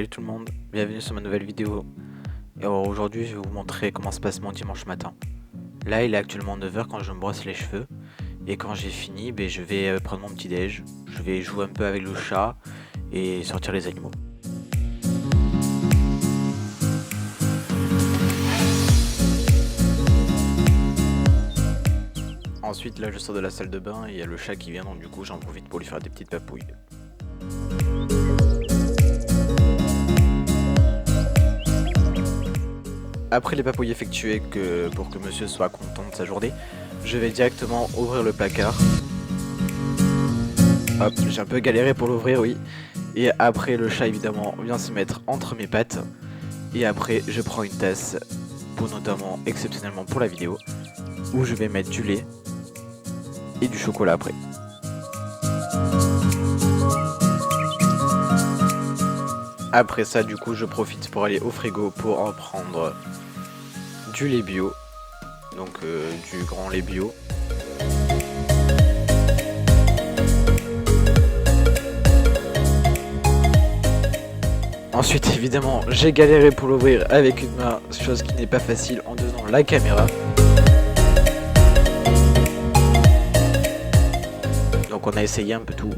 Salut tout le monde, bienvenue sur ma nouvelle vidéo. Et alors aujourd'hui je vais vous montrer comment se passe mon dimanche matin. Là il est actuellement 9 h quand je me brosse les cheveux. Et quand j'ai fini, je vais prendre mon petit déj. Je vais jouer un peu avec le chat et sortir les animaux. Ensuite là je sors de la salle de bain et il y a le chat qui vient, donc du coup j'en profite pour lui faire des petites papouilles. Après les papouilles effectuées pour que monsieur soit content de sa journée, je vais directement ouvrir le placard. Hop, j'ai un peu galéré pour l'ouvrir, oui. Et après le chat évidemment vient se mettre entre mes pattes. Et après je prends une tasse, pour notamment exceptionnellement pour la vidéo, où je vais mettre du lait et du chocolat après. Après ça du coup je profite pour aller au frigo pour en prendre du lait bio, donc du grand lait bio. Ensuite évidemment j'ai galéré pour l'ouvrir avec une main, chose qui n'est pas facile en donnant la caméra. Donc on a essayé un peu tout.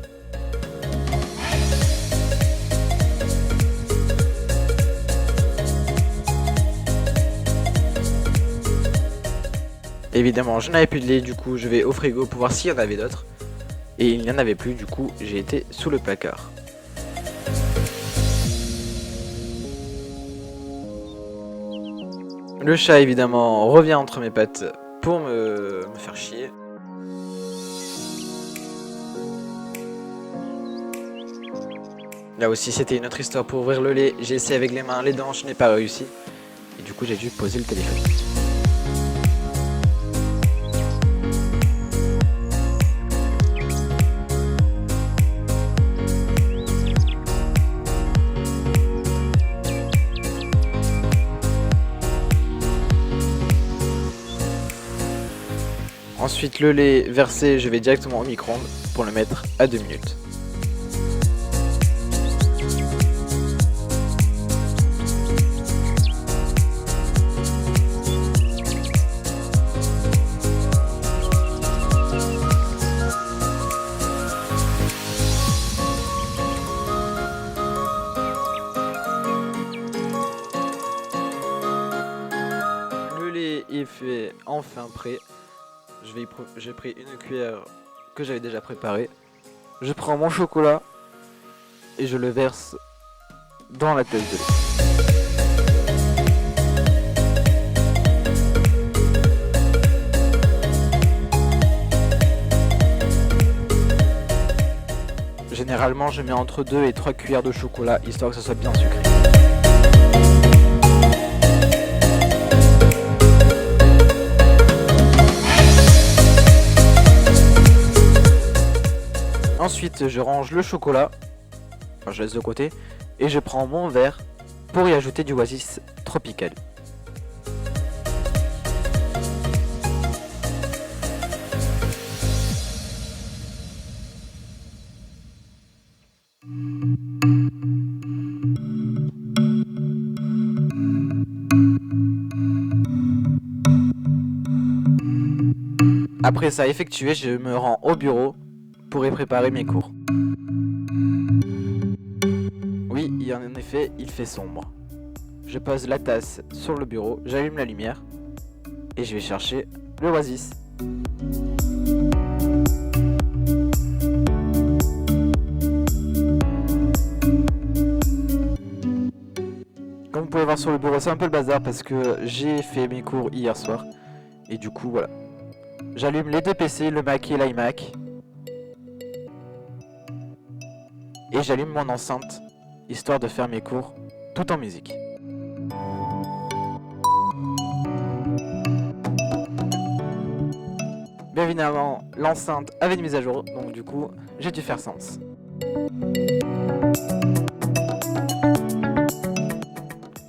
Évidemment je n'avais plus de lait, du coup je vais au frigo pour voir s'il y en avait d'autres. Et il n'y en avait plus, du coup j'ai été sous le placard. Le chat évidemment revient entre mes pattes pour me faire chier. Là aussi c'était une autre histoire pour ouvrir le lait, j'ai essayé avec les mains, les dents, je n'ai pas réussi. Et du coup j'ai dû poser le téléphone. Ensuite le lait versé, je vais directement au micro-ondes pour le mettre à 2 minutes. Le lait est fait enfin prêt. J'ai pris une cuillère que j'avais déjà préparée. Je prends mon chocolat et je le verse dans la tasse de lait. Généralement, je mets entre 2 et 3 cuillères de chocolat, histoire que ça soit bien sucré. Ensuite, je range le chocolat, enfin je laisse de côté, et je prends mon verre pour y ajouter du Oasis tropical. Après ça effectué, je me rends au bureau pour y préparer mes cours. Oui, en effet, il fait sombre. Je pose la tasse sur le bureau, j'allume la lumière et je vais chercher le Oasis. Comme vous pouvez voir sur le bureau, c'est un peu le bazar parce que j'ai fait mes cours hier soir. Et du coup, voilà. J'allume les deux PC, le Mac et l'iMac. Et j'allume mon enceinte, histoire de faire mes cours tout en musique. Bien évidemment, l'enceinte avait une mise à jour, donc du coup, j'ai dû faire sens.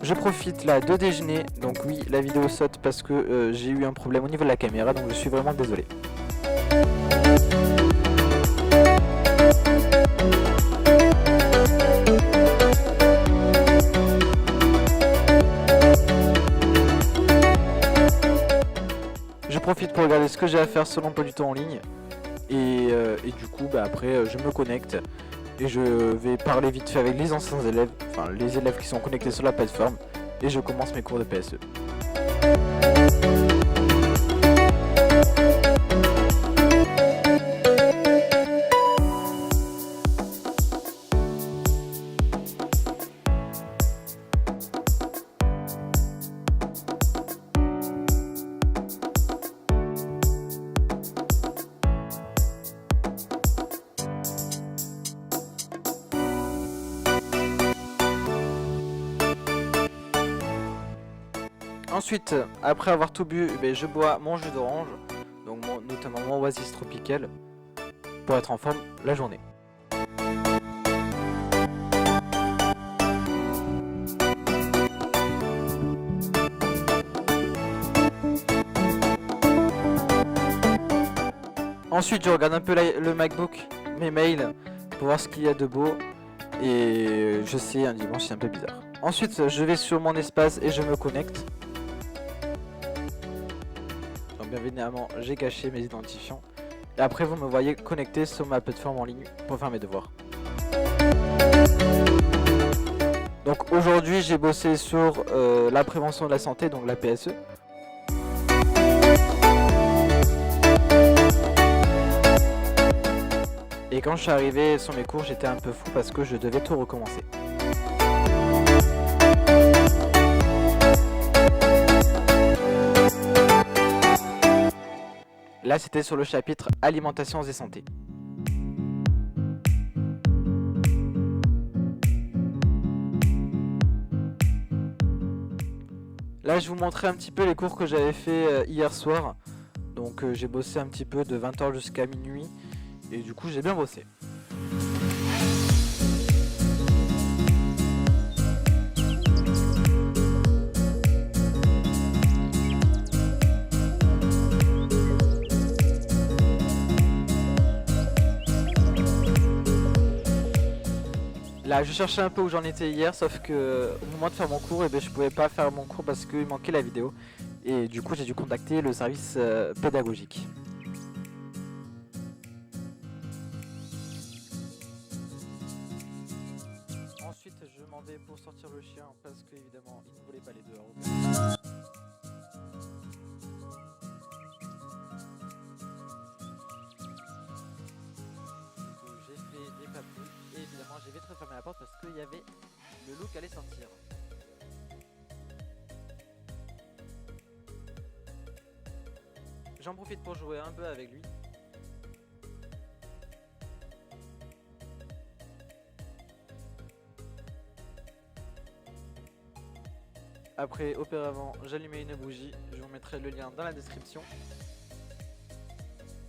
Je profite là de déjeuner, donc oui, la vidéo saute parce que j'ai eu un problème au niveau de la caméra, donc je suis vraiment désolé. ce que j'ai à faire sur l'emploi du temps en ligne. Et du coup après je me connecte et je vais parler vite fait avec les anciens élèves, enfin les élèves qui sont connectés sur la plateforme, et je commence mes cours de PSE. Ensuite, après avoir tout bu, je bois mon jus d'orange, donc notamment mon Oasis Tropical, pour être en forme la journée. Ensuite, je regarde un peu le MacBook, mes mails, pour voir ce qu'il y a de beau, et je sais, un dimanche c'est un peu bizarre. Ensuite, je vais sur mon espace et je me connecte. Bien évidemment, j'ai caché mes identifiants. Et après, vous me voyez connecté sur ma plateforme en ligne pour faire mes devoirs. Donc aujourd'hui, j'ai bossé sur la prévention de la santé, donc la PSE. Et quand je suis arrivé sur mes cours, j'étais un peu fou parce que je devais tout recommencer. Là, c'était sur le chapitre alimentation et santé. Là, je vous montrais un petit peu les cours que j'avais fait hier soir. Donc, j'ai bossé un petit peu de 20h jusqu'à minuit. Et du coup, j'ai bien bossé. Là, je cherchais un peu où j'en étais hier, sauf que au moment de faire mon cours, je pouvais pas faire mon cours parce qu'il manquait la vidéo. Et du coup, j'ai dû contacter le service pédagogique. Ensuite, je m'en vais pour sortir le chien parce qu'évidemment, il ne voulait pas aller dehors. J'ai vite refermé la porte parce qu'il y avait le loup qui allait sortir. J'en profite pour jouer un peu avec lui. Après, auparavant, j'allumais une bougie. Je vous mettrai le lien dans la description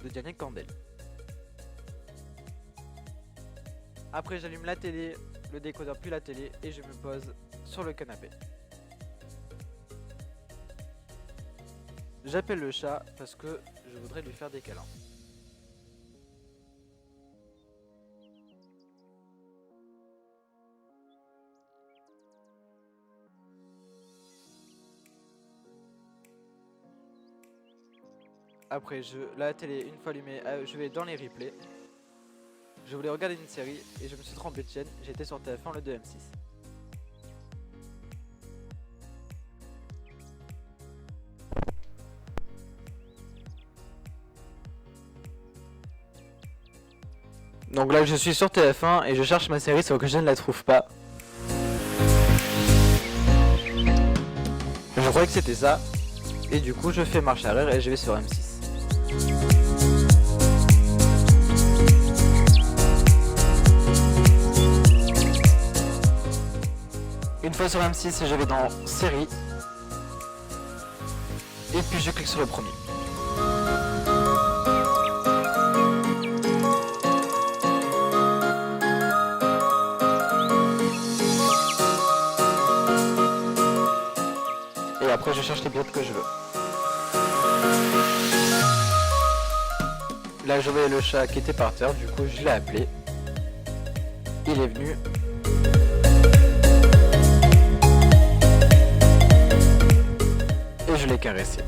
de Diane Candel. Après, j'allume la télé, le décodeur puis la télé et je me pose sur le canapé. J'appelle le chat parce que je voudrais lui faire des câlins. Après, la télé, une fois allumée, je vais dans les replays. Je voulais regarder une série et je me suis trompé de chaîne, j'étais sur TF1 le 2M6. Donc là je suis sur TF1 et je cherche ma série sauf que je ne la trouve pas. Je croyais que c'était ça. Et du coup je fais marche arrière et je vais sur M6. Une fois sur M6, je vais dans série. Et puis je clique sur le premier. Et après je cherche les pilotes que je veux. Là je voyais le chat qui était par terre, du coup je l'ai appelé. Il est venu. Et je l'ai caressé.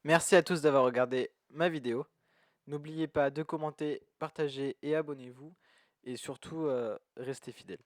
Merci à tous d'avoir regardé ma vidéo. N'oubliez pas de commenter, partager et abonnez-vous. Et surtout, restez fidèles.